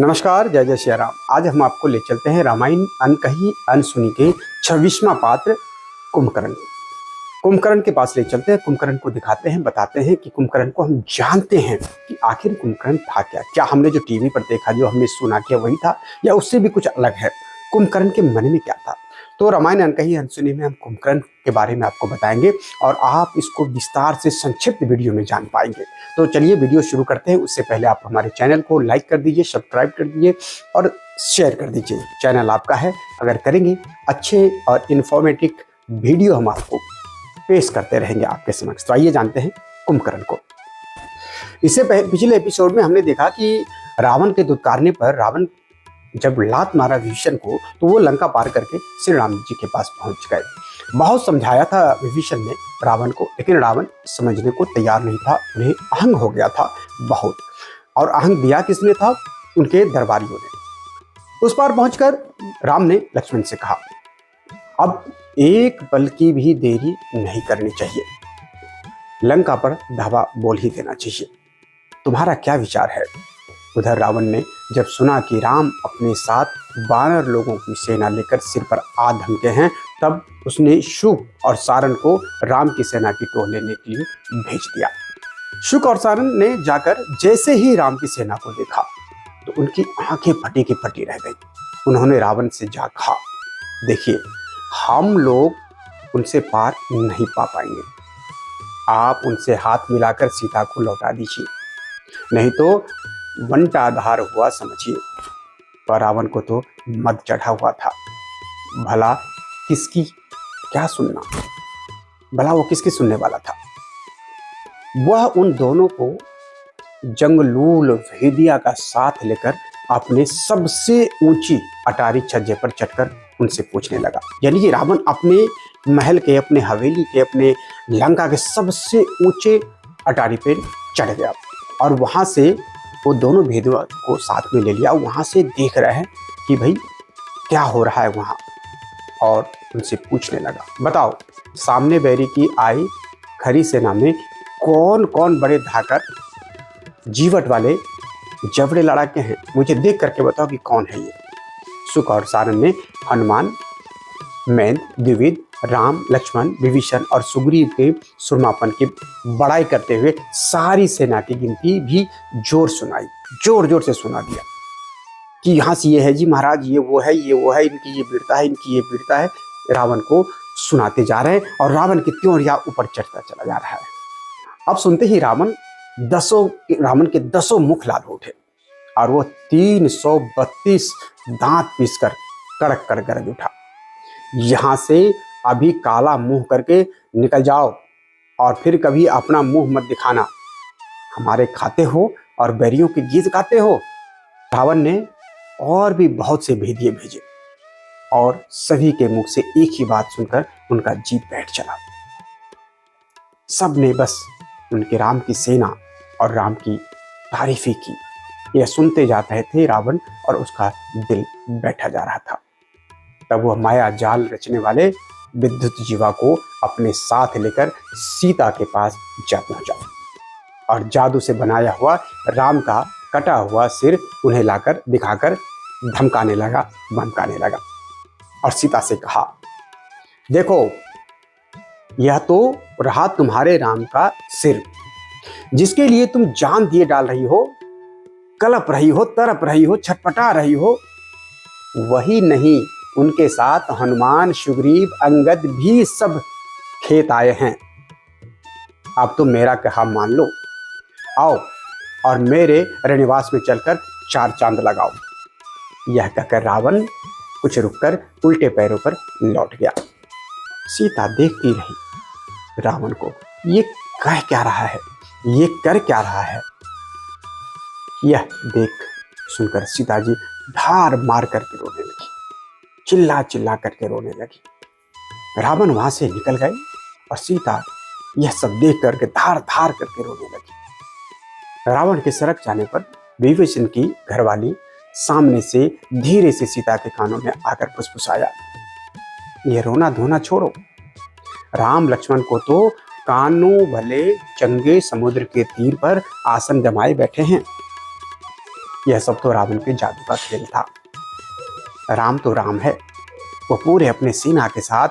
नमस्कार, जय जय श्री राम। आज हम आपको ले चलते हैं रामायण अनकही अनसुनी के 26वां पात्र कुंभकर्ण। कुंभकर्ण के पास ले चलते हैं, कुंभकर्ण को दिखाते हैं, बताते हैं कि कुंभकर्ण को हम जानते हैं कि आखिर कुंभकर्ण था क्या। क्या हमने जो टीवी पर देखा, जो हमने सुना किया वही था, या उससे भी कुछ अलग है? कुंभकर्ण के मन में क्या था? तो रामायण अनकही अनसुनी में हम कुंभकर्ण के बारे में आपको बताएंगे और आप इसको विस्तार से संक्षिप्त वीडियो में जान पाएंगे। तो चलिए वीडियो शुरू करते हैं। उससे पहले आप हमारे चैनल को लाइक कर दीजिए, सब्सक्राइब कर दीजिए और शेयर कर दीजिए। चैनल आपका है, अगर करेंगे अच्छे और इन्फॉर्मेटिव वीडियो हम आपको पेश करते रहेंगे आपके समक्ष। तो आइए जानते हैं कुंभकर्ण को। इससे पिछले एपिसोड में हमने देखा कि रावण के दुत्कारने पर रावण जब लात मारा विभीषण को, तो वो लंका पार करके श्री राम जी के पास पहुंच गए। बहुत समझाया था विभीषण ने रावण को, लेकिन रावण समझने को तैयार नहीं था। उन्हें अहंग हो गया था बहुत, और अहंग दिया किसने था? उनके दरबारियों ने। उस पार पहुंचकर राम ने लक्ष्मण से कहा, अब एक पल की भी देरी नहीं करनी चाहिए, लंका पर धावा बोल ही देना चाहिए। तुम्हारा क्या विचार है? उधर रावण ने जब सुना कि राम अपने साथ 12 लोगों की सेना लेकर सिर पर आ धमके हैं, तब उसने शुक और सारण को राम की सेना की टोह लेने के लिए भेज दिया। शुक और सारण ने जाकर जैसे ही राम की सेना को देखा, तो उनकी आंखें फटी की फटी रह गई। उन्होंने रावण से जा कहा, देखिए, हम लोग उनसे पार नहीं पा पाएंगे, आप उनसे हाथ मिलाकर सीता को लौटा दीजिए, नहीं तो बंटाधार हुआ समझिए। पर रावण को तो मद चढ़ा हुआ था। भला किसकी क्या सुनना, भला वो किसकी सुनने वाला था? वह उन दोनों को जंगलूल भेदिया का साथ लेकर अपने सबसे ऊंची अटारी छज्जे पर चढ़कर उनसे पूछने लगा। यानी कि रावण अपने महल के, अपने हवेली के, अपने लंका के सबसे ऊंचे अटारी पे चढ़ गया और वहां से वो दोनों भेदिया को साथ में ले लिया। वहां से देख रहे हैं कि भाई क्या हो रहा है वहां, और उनसे पूछने लगा, बताओ, सामने बैरी की आई खरी सेना में कौन कौन बड़े धाकर जीवट वाले जबड़े लड़ाके हैं? मुझे देख करके बताओ कि कौन है ये। शुक और सारण ने हनुमान, मैंद, द्विविद, राम, लक्ष्मण, विभीषण और सुग्रीव के सुरमापन की बड़ाई करते हुए सारी सेना की गिनती भी जोर सुनाई, जोर जोर से सुना दिया कि यहाँ से ये है जी महाराज, ये वो है, ये वो है, इनकी ये वीरता है, इनकी ये वीरता है। रावण को सुनाते जा रहे हैं और रावण की त्योरिया ऊपर चढ़ता चला जा रहा है। अब सुनते ही रावण के 10 मुख लाल उठे और वो 332 दांत पीसकर कड़क कर गरज उठा, यहाँ से अभी काला मुंह करके निकल जाओ और फिर कभी अपना मुंह मत दिखाना। हमारे खाते हो और बैरियों के गीत गाते हो। रावण ने और भी बहुत से भेदिए भेजे और सभी के मुख से एक ही बात सुनकर उनका जी बैठ चला। सब ने बस उनके राम की सेना और राम की तारीफी की। यह सुनते जा रहे थे रावण, और उसका दिल बैठा जा रहा था। तब वह माया जाल रचने वाले विद्युत जीवा को अपने साथ लेकर सीता के पास जा पहुंचा और जादू से बनाया हुआ राम का कटा हुआ सिर उन्हें लाकर दिखाकर धमकाने लगा, धमकाने लगा और सीता से कहा, देखो, यह तो रहा तुम्हारे राम का सिर, जिसके लिए तुम जान दिए डाल रही हो, कलप रही हो, तरप रही हो, छटपटा रही हो। वही नहीं, उनके साथ हनुमान, सुग्रीव, अंगद भी सब खेत आए हैं। अब तो मेरा कहा मान लो, आओ और मेरे रनिवास में चलकर 4 चांद लगाओ। यह कहकर रावण कुछ रुककर उल्टे पैरों पर लौट गया। सीता देखती रही रावण को, ये कह क्या रहा है, ये कर क्या रहा है। यह देख सुनकर सीता जी धार मार करके रोने लगी, चिल्ला चिल्ला करके रोने लगी। रावण वहां से निकल गए और सीता यह सब देख करके धार धार करके रोने लगी। रावण के सड़क जाने पर विभीषण की घरवाली सामने से धीरे से सीता के कानों में आकर फुसफुसाया, ये रोना धोना छोड़ो, राम लक्ष्मण को तो कानों भले चंगे समुद्र के तीर पर आसन जमाए बैठे हैं। यह सब तो रावण के जादू का खेल था। राम तो राम है, वो पूरे अपने सेना के साथ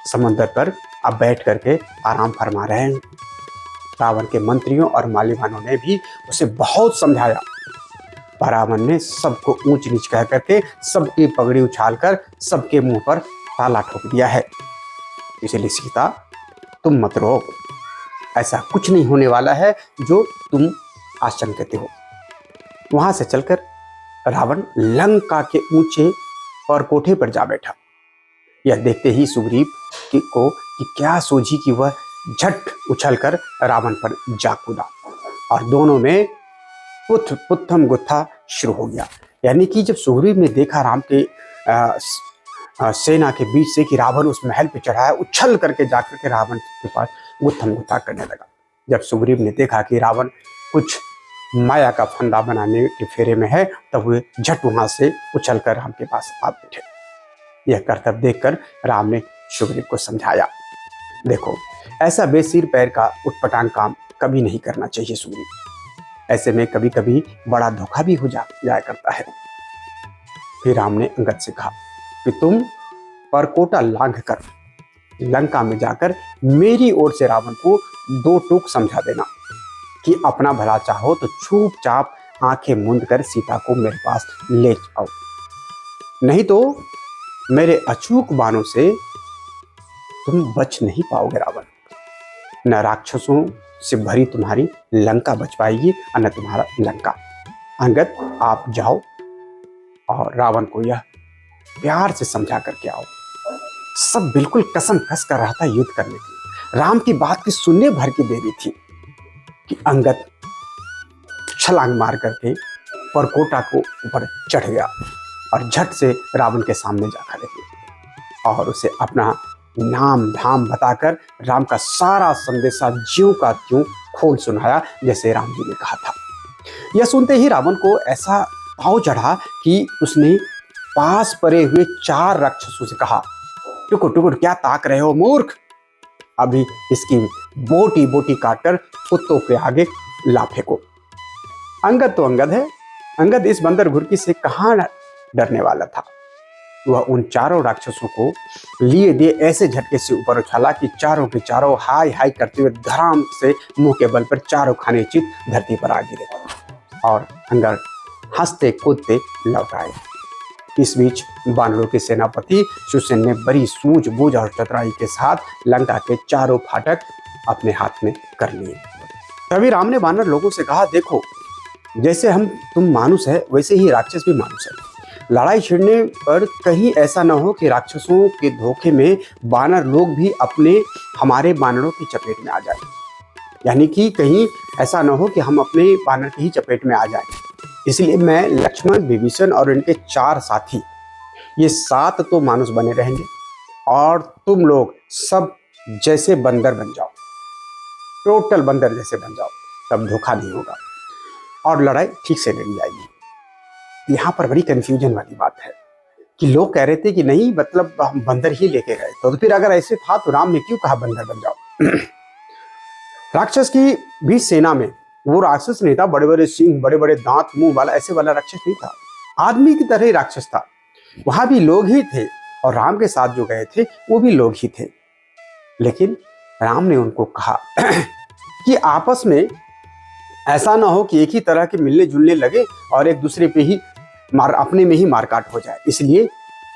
समंदर पर अब बैठ करके आराम फरमा रहे हैं। रावण के मंत्रियों और मालीवानों ने भी उसे बहुत समझाया, पर रावण ने सबको ऊंच नीच कह करके सबकी पगड़ी उछालकर सबके मुंह पर ताला ठोक दिया है। इसलिए सीता, तुम मत रो, ऐसा कुछ नहीं होने वाला है जो तुम आशंकित हो। वहां से चलकर रावण लंका के ऊंचे और कोठे पर जा बैठा। यह देखते ही सुग्रीव को कि क्या सूझी कि वह झट उछलकर रावण पर जा कूदा और दोनों में पुत्थम गुत्था शुरू हो गया। यानी कि जब सुग्रीव ने देखा राम के सेना के बीच से कि रावण उस महल पे चढ़ा है, उछल करके जाकर के रावण के पास गुत्थम गुत्था करने लगा। जब सुग्रीव ने देखा कि रावण कुछ माया का फंदा बनाने के फेरे में है, तब वे झट वहां से उछलकर राम के पास आ बैठे। यह करतब देखकर राम ने सुग्रीव को समझाया, देखो, ऐसा बेसिर पैर का उटपटांग काम कभी नहीं करना चाहिए सुग्रीव, ऐसे में कभी कभी बड़ा धोखा भी हो जाया करता है। फिर राम ने अंगद से कहा कि तुम परकोटा लांघ कर लंका में जाकर मेरी ओर से रावण को 2 टूक समझा देना कि अपना भला चाहो तो चुपचाप आंखें मूंद कर सीता को मेरे पास ले आओ, नहीं तो मेरे अचूक बाणों से तुम बच नहीं पाओगे रावण। न राक्षसों से भरी तुम्हारी लंका बच पाएगी और न तुम्हारा लंका। अंगद, आप जाओ और रावण को यह प्यार से समझा करके आओ। सब बिल्कुल कसम कस कर रहा था युद्ध करने की। राम की बात की सुनने भर की देरी थी कि अंगद छलांग मार करके परकोटा को ऊपर चढ़ गया और झट से रावण के सामने जा खड़े हुए और उसे अपना नाम धाम बताकर राम का सारा संदेशा ज्यों का त्यों खोल सुनाया, जैसे राम जी ने कहा था। यह सुनते ही रावण को ऐसा भाव चढ़ा कि उसने पास पड़े हुए 4 राक्षसों से कहा, टुकुर टुकुर क्या ताक रहे हो मूर्ख, अभी इसकी बोटी बोटी काटकर कुत्तों के आगे ला फेंको। अंगद तो अंगद है, अंगद इस बंदर घुरकी से कहाँ डरने वाला था। वह उन 4 राक्षसों को लिए दिए ऐसे झटके से ऊपर उछाला कि चारों के चारों हाय हाय करते हुए धड़ाम से मुंह के बल पर चारों खाने चित धरती पर आ गिरे और अंगद हंसते कूदते लौट आए। इस बीच बानरों के सेनापति सुसेन ने बड़ी सूझबूझ और चतुराई के साथ लंका के चारों फाटक अपने हाथ में कर लिए। तभी राम ने बानर लोगों से कहा, देखो, जैसे तुम मानुष है वैसे ही राक्षस भी मानुष है। लड़ाई छिड़ने पर कहीं ऐसा न हो कि राक्षसों के धोखे में बानर लोग भी हमारे बानरों की चपेट में आ जाए, यानी कि कहीं ऐसा न हो कि हम अपने बानर की ही चपेट में आ जाए। इसलिए मैं, लक्ष्मण, विभीषण और इनके 4 साथी, ये 7 तो मानुष बने रहेंगे और तुम लोग सब जैसे बंदर बन जाओ, टोटल बंदर जैसे बन जाओ, तब धोखा नहीं होगा और लड़ाई ठीक से लड़ी जाएगी। यहाँ पर बड़ी कंफ्यूजन वाली बात है कि लोग कह रहे थे कि नहीं, मतलब हम बंदर ही लेके गए, तो फिर अगर ऐसे था तो राम ने क्यों कहा बंदर बन जाओ। राक्षस की भी सेना में वो राक्षस नहीं था, बड़े बड़े सिंह, बड़े बड़े दांत, मुंह वाला, ऐसे वाला राक्षस नहीं था, आदमी की तरह ही राक्षस था। वहां भी लोग ही थे और राम के साथ जो गए थे वो भी लोग ही थे। लेकिन राम ने उनको कहा कि आपस में ऐसा ना हो कि एक ही तरह के मिलने जुलने लगे और एक दूसरे पे ही अपने में ही मारकाट हो जाए, इसलिए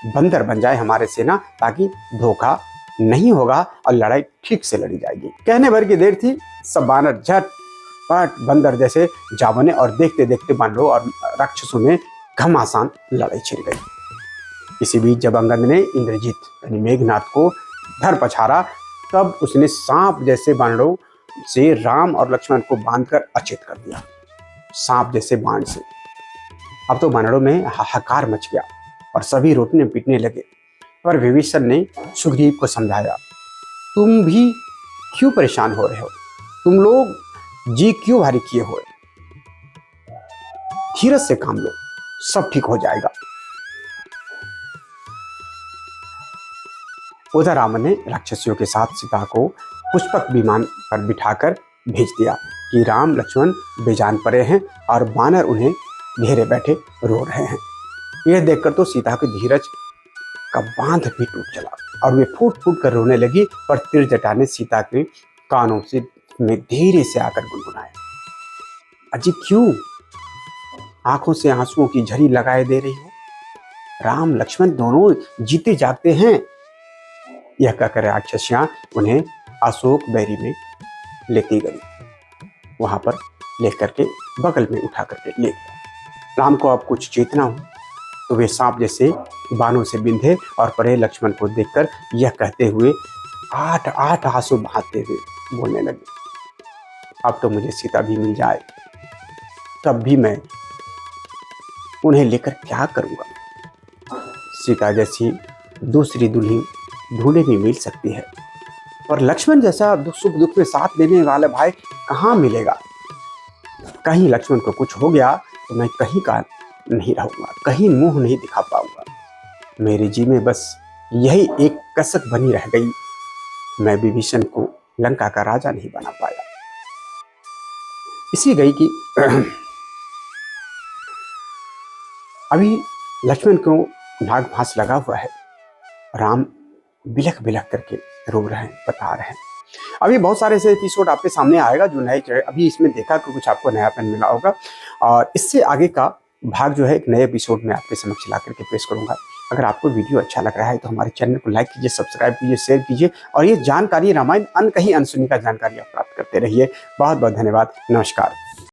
बंदर बन जाए हमारे सेना, ताकि धोखा नहीं होगा और लड़ाई ठीक से लड़ी जाएगी। कहने भर की देर थी, सब बानर झट पट बंदर जैसे जा बने और देखते देखते बानरों और राक्षसों में घमासान लड़ाई छिड़ गई। इसी बीच जब अंगद ने इंद्रजीत यानी मेघनाथ को धर पछाड़ा, तब उसने सांप जैसे बानरों से राम और लक्ष्मण को बांधकर अचेत कर दिया, सांप जैसे बाण से। अब तो बानरों में हाहाकार मच गया और सभी रोटने पीटने लगे। पर विभीषण ने सुग्रीव को समझाया, तुम भी क्यों परेशान हो रहे हो, तुम लोग जी क्यों भारी किए हो, धीरज से काम लो, सब ठीक हो जाएगा। उधर रावण ने राक्षसियों के साथ सीता को पुष्पक विमान पर बिठाकर भेज दिया कि राम लक्ष्मण बेजान पड़े हैं और बानर उन्हें घेरे बैठे रो रहे हैं। यह देखकर तो सीता के धीरज का बांध भी टूट चला और वे फूट फूट कर रोने लगी। पर त्रिजटा ने सीता के कानों से में धीरे से आकर गुनगुनाया, अजी क्यों आंखों से आंसुओं की झड़ी लगाए दे रही हो? राम लक्ष्मण दोनों जीते जागते हैं। यह कहकर राक्षसियां उन्हें अशोक बैरी में लेती गई, वहां पर लेकर के बगल में उठा करके ले गया। राम को अब कुछ चेतना हो तो वे सांप जैसे बाणों से बिंधे और परे लक्ष्मण को देखकर यह कहते हुए 8 आंसू बहाते हुए बोलने लगे, अब तो मुझे सीता भी मिल जाए, तब भी मैं उन्हें लेकर क्या करूंगा? सीता जैसी दूसरी दुल्हन ढूंढे भी मिल सकती है, पर लक्ष्मण जैसा सुख दुख में साथ देने वाला भाई कहाँ मिलेगा? कहीं लक्ष्मण को कुछ हो गया तो मैं कहीं का नहीं रहूंगा, कहीं मुंह नहीं दिखा पाऊंगा। मेरे जी में बस यही एक कसक बनी रह गई, मैं विभीषण को लंका का राजा नहीं बना पाया। इसी गई कि अभी लक्ष्मण को नाग फांस लगा हुआ है, राम बिलख बिलख करके रो रहे हैं, बता रहे हैं। अभी बहुत सारे ऐसे एपिसोड आपके सामने आएगा जो नए, अभी इसमें देखा कि कुछ आपको नयापन मिला होगा, और इससे आगे का भाग जो है एक नए एपिसोड में आपके समक्ष ला करके पेश करूंगा। अगर आपको वीडियो अच्छा लग रहा है तो हमारे चैनल को लाइक कीजिए, सब्सक्राइब कीजिए, शेयर कीजिए, और ये जानकारी रामायण अनकही अनसुनी का जानकारी आप प्राप्त करते रहिए। बहुत बहुत धन्यवाद। नमस्कार।